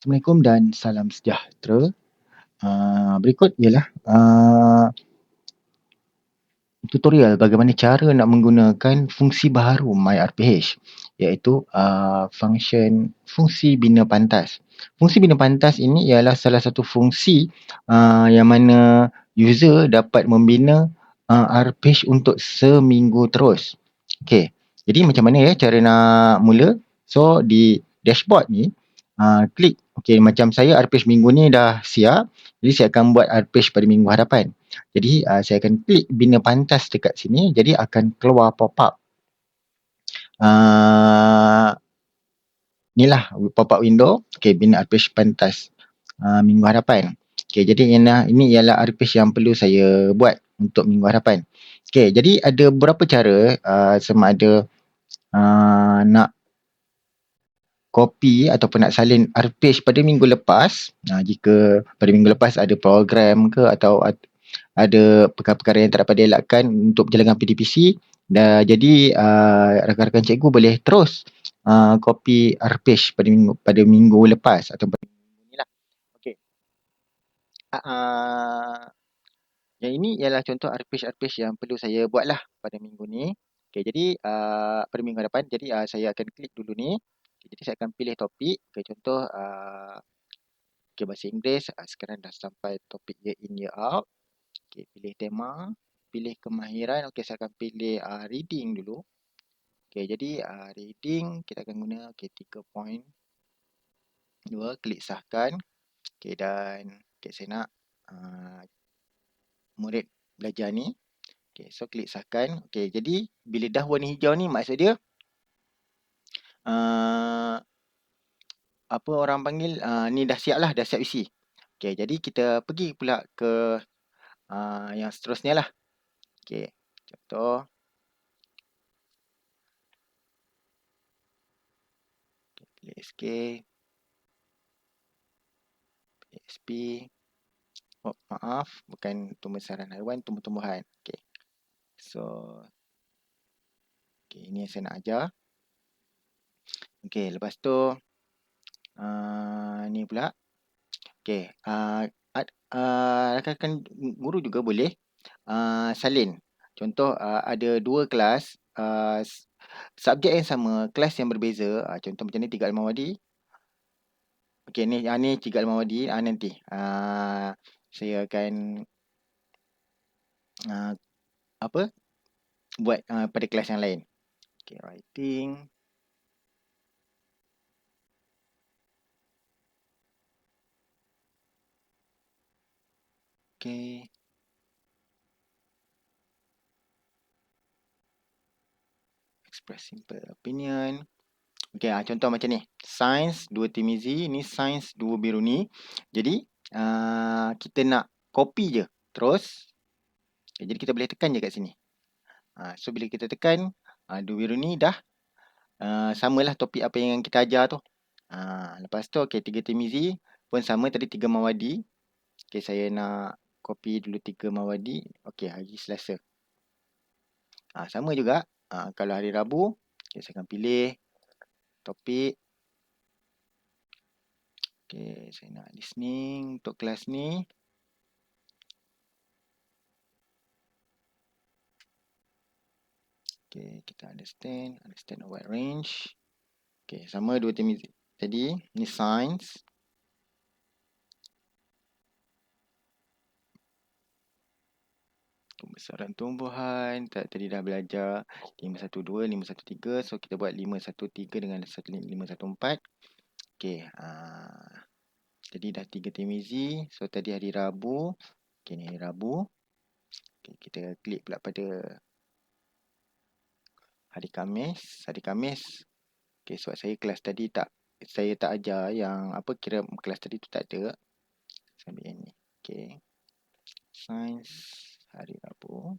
Assalamualaikum dan salam sejahtera. Berikut ialah tutorial bagaimana cara nak menggunakan fungsi baharu MyRPH, iaitu fungsi bina pantas. Fungsi bina pantas ini ialah salah satu fungsi yang mana user dapat membina RPH untuk seminggu terus. Okey, jadi macam mana ya cara nak mula? So di dashboard ni klik, okey, macam saya RPH minggu ni dah siap, jadi saya akan buat RPH pada minggu hadapan. Jadi saya akan klik bina pantas dekat sini, jadi akan keluar pop-up. Inilah pop-up window, okey, bina RPH pantas minggu hadapan. Okey, jadi ini ialah RPH yang perlu saya buat untuk minggu hadapan. Okey, jadi ada beberapa cara sama ada nak copy ataupun nak salin RPH pada minggu lepas. Jika pada minggu lepas ada program ke atau ada perkara-perkara yang tak dapat dielakkan untuk berjalankan PDPC, jadi rakan-rakan cikgu boleh terus copy RPH pada minggu lepas atau pada minggu ni lah. Okey. Yang ini ialah contoh RPH yang perlu saya buat lah pada minggu ni. Okey, jadi pada minggu hadapan, jadi saya akan klik dulu ni. Jadi saya akan pilih topik. Okay, contoh bahasa Inggeris. Sekarang dah sampai topik year in, year out. Okay, pilih tema. Pilih kemahiran. Okay, saya akan pilih reading dulu. Okay, jadi reading kita akan guna 3.2. Klik sahkan. Okay, dan saya nak murid belajar ni. Okay, so klik sahkan. Okay, jadi bila dah warna hijau ni maksud dia apa orang panggil ni dah siap lah, dah siap isi. Okay, jadi kita pergi pula ke yang seterusnya lah. Okay, contoh. Okay, pilih escape. Pilih SP. Oh, maaf, bukan tumbuh-saran haiwan, tumbuh-tumbuhan. Okay. So, okay, ini yang saya nak ajar. Okay, lepas tu ni pula. Okay, rakan-rakan guru juga boleh salin. Contoh ada dua kelas, subjek yang sama, kelas yang berbeza. Contoh macam ni, Tiga Almawadi. Okay, ni Tiga Almawadi. Nanti saya akan buat pada kelas yang lain. Okay, writing. Okay. Express simple opinion. Okay, contoh macam ni. Sains 2 Timizi, ni Sains 2 Biruni. Jadi, kita nak copy je. Terus, jadi kita boleh tekan je kat sini. So, bila kita tekan, 2 Biruni dah samalah topik apa yang kita ajar tu. Lepas tu, okay, 3 Timizi pun sama. Tadi 3 Mawadi. Okay, saya nak copy dulu 3 Mawadi. Okay, hari Selasa. Sama juga. Kalau hari Rabu, okay, saya akan pilih topik. Okay, saya nak listening untuk kelas ni. Okay, kita understand a wide range. Okay, sama 2 term tadi. Ni science. Pembesaran tumbuhan. Tadi dah belajar 512, 513. So, kita buat 513 dengan 514. Okay, jadi dah 3 temizi. So, tadi hari Rabu. Okay, ni hari Rabu. Okay, kita klik pula pada hari Khamis. Hari Khamis. Okay, sebab saya kelas tadi saya tak ajar yang kira kelas tadi tu tak ada. Saya ambil yang ni. Okay. Sains hari Rabu.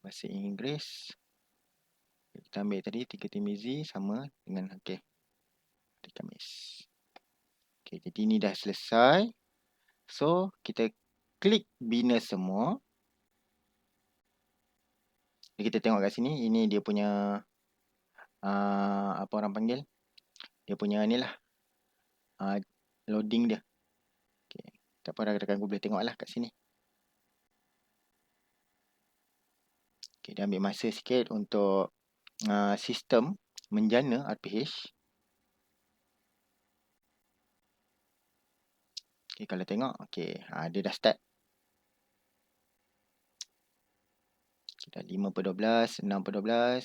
Bahasa Inggeris. Kita ambil tadi 3 timizi sama dengan hari Khamis. Okay, jadi ni dah selesai. So, kita klik bina semua. Jadi kita tengok kat sini. Ini dia punya apa orang panggil? Dia punya ni lah. loading dia. Okay. Tak apa, rakan-rakan boleh tengoklah kat sini. Okay, dia ambil masa sikit untuk sistem menjana RPH. Okay, kalau tengok, okay, dia dah start. Okay, dah 5/12, 6/12.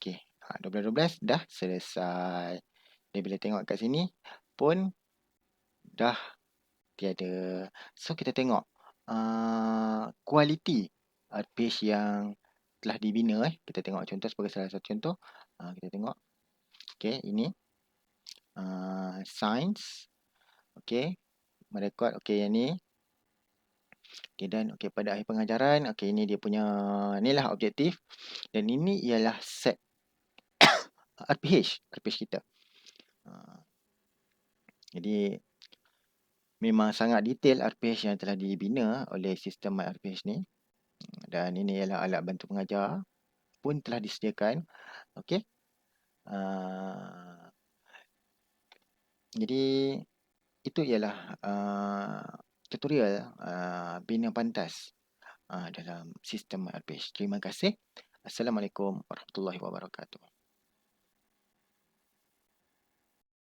Okay, 12/12 dah selesai. Dia boleh tengok kat sini pun dah tiada. So, kita tengok kualiti RPH yang telah dibina. Kita tengok contoh sebagai salah satu contoh. Kita tengok. Okay, ini science. Okay, merekod. Okay, yang ni. Okay, dan okay, pada akhir pengajaran. Okay, ini dia punya ni lah objektif. Dan ini ialah set RPH kita. Jadi memang sangat detail RPH yang telah dibina oleh sistem MyRPH ni. Dan ini ialah alat bantu pengajar pun telah disediakan. Okey. Jadi itu ialah tutorial bina pantas dalam sistem MyRPH. Terima kasih. Assalamualaikum warahmatullahi wabarakatuh.